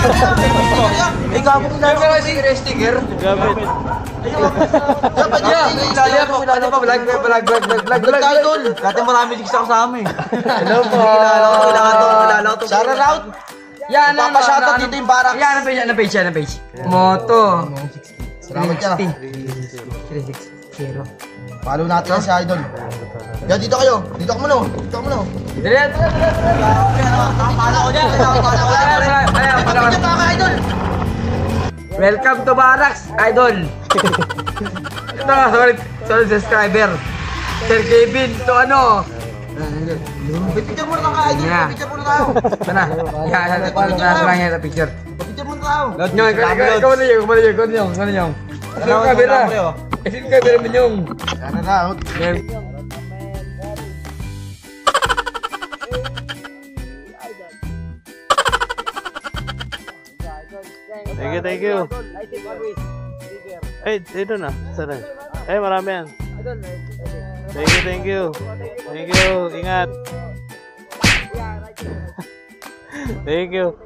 Eh, gago ko na. Pero si sticker. Gamit. Dapat yan. Ano pa? Vlog. Idol. Dati marami chicks ako kasama eh. Hello po. Kilala ko to. Shout out. Yan, Papashoutout dito yung barak. Yan, ang page. Moto. Salamat ka. 360. Follow natin yan si Idol. Yan, dito kayo. Dito ka muna. Dali. Pala ko dyan. Idol. Welcome to Barracks, Idol. Ito nga, sorry subscriber. Sir Kevin, to ano? Picture muna ka, Idol. Yeah. Picture muna tayo. Ito na. Yan, picture. Picture muna tayo. Nyo, ikaw na yung. Sino camera? Sino camera mo yung? Sana na. Thank you. Eh, ito na. Sana. Eh, marami yan. Thank you. Ingat. Thank you.